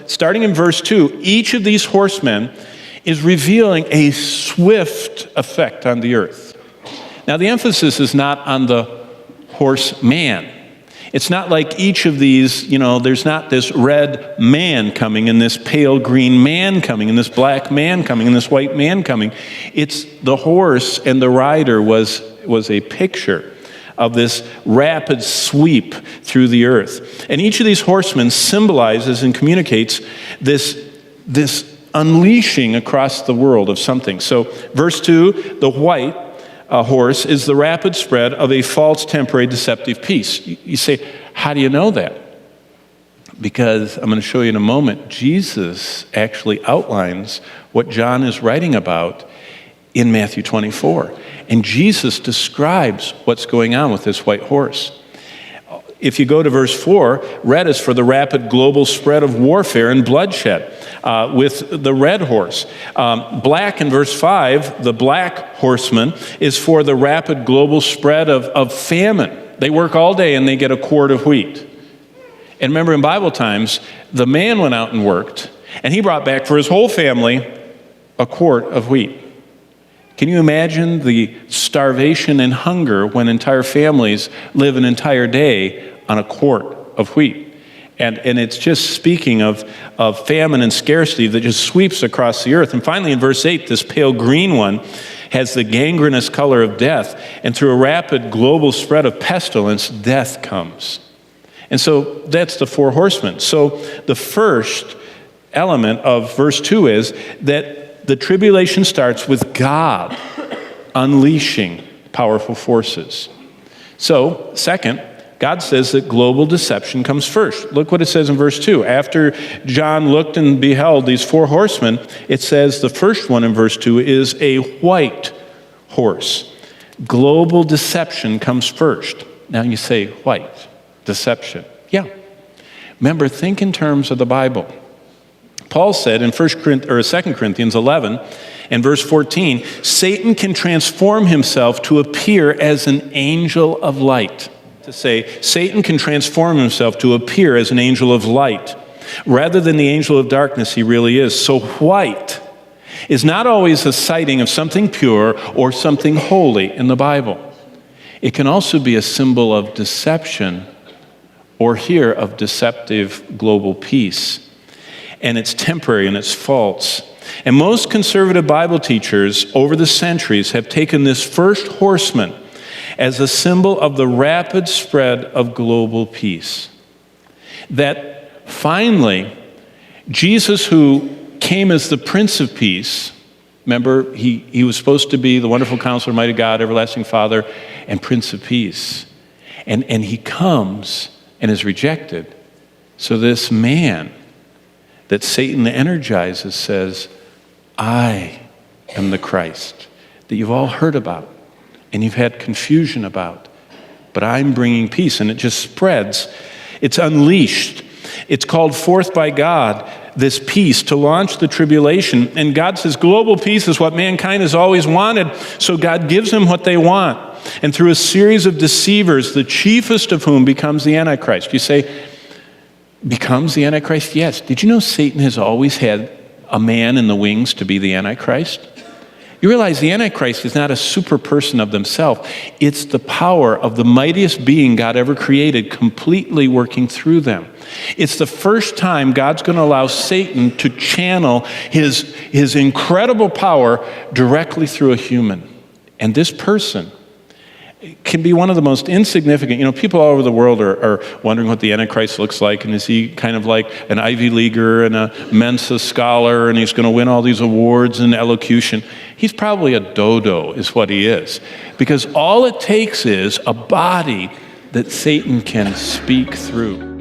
starting in verse 2, each of these horsemen is revealing a swift effect on the earth. Now, the emphasis is not on the horseman. It's not like each of these, there's not this red man coming and this pale green man coming and this black man coming and this white man coming. It's the horse, and the rider was a picture of this rapid sweep through the earth. And each of these horsemen symbolizes and communicates this unleashing across the world of something. So verse 2, the white horse is the rapid spread of a false, temporary, deceptive peace. You say, how do you know that? Because I'm going to show you in a moment, Jesus actually outlines what John is writing about in Matthew 24. And Jesus describes what's going on with this white horse. If you go to verse 4, red is for the rapid global spread of warfare and bloodshed with the red horse. Black in verse 5, the black horseman, is for the rapid global spread of famine. They work all day and they get a quart of wheat. And remember, in Bible times, the man went out and worked, and he brought back for his whole family a quart of wheat. Can you imagine the starvation and hunger when entire families live an entire day on a quart of wheat? And it's just speaking of famine and scarcity that just sweeps across the earth. And finally, in verse 8, this pale green one has the gangrenous color of death. And through a rapid global spread of pestilence, death comes. And so that's the four horsemen. So the first element of verse 2 is that the tribulation starts with God unleashing powerful forces. So, second, God says that global deception comes first. Look what it says in verse 2. After John looked and beheld these four horsemen, it says the first one in verse 2 is a white horse. Global deception comes first. Now you say, white deception. Yeah. Remember, think in terms of the Bible. Paul said in 2 Corinthians 11 and verse 14, Satan can transform himself to appear as an angel of light. To say, Satan can transform himself to appear as an angel of light, rather than the angel of darkness he really is. So white is not always a sighting of something pure or something holy in the Bible. It can also be a symbol of deception, or here of deceptive global peace. And it's temporary and it's false. And most conservative Bible teachers over the centuries have taken this first horseman as a symbol of the rapid spread of global peace. That finally, Jesus, who came as the Prince of Peace, remember, he was supposed to be the wonderful Counselor, Mighty God, Everlasting Father, and Prince of Peace. And he comes and is rejected. So this man that Satan energizes says, I am the Christ that you've all heard about and you've had confusion about, but I'm bringing peace. And it just spreads. It's unleashed. It's called forth by God, this peace, to launch the tribulation. And God says global peace is what mankind has always wanted, so God gives them what they want. And through a series of deceivers, the chiefest of whom becomes the Antichrist. You say, becomes the Antichrist? Yes. Did you know Satan has always had a man in the wings to be the Antichrist? You realize the Antichrist is not a super person of themselves. It's the power of the mightiest being God ever created completely working through them. It's the first time God's going to allow Satan to channel his incredible power directly through a human. And this person can be one of the most insignificant. People all over the world are wondering what the Antichrist looks like, and is he kind of like an Ivy Leaguer and a Mensa scholar, and he's going to win all these awards in elocution. He's probably a dodo is what he is, because all it takes is a body that Satan can speak through.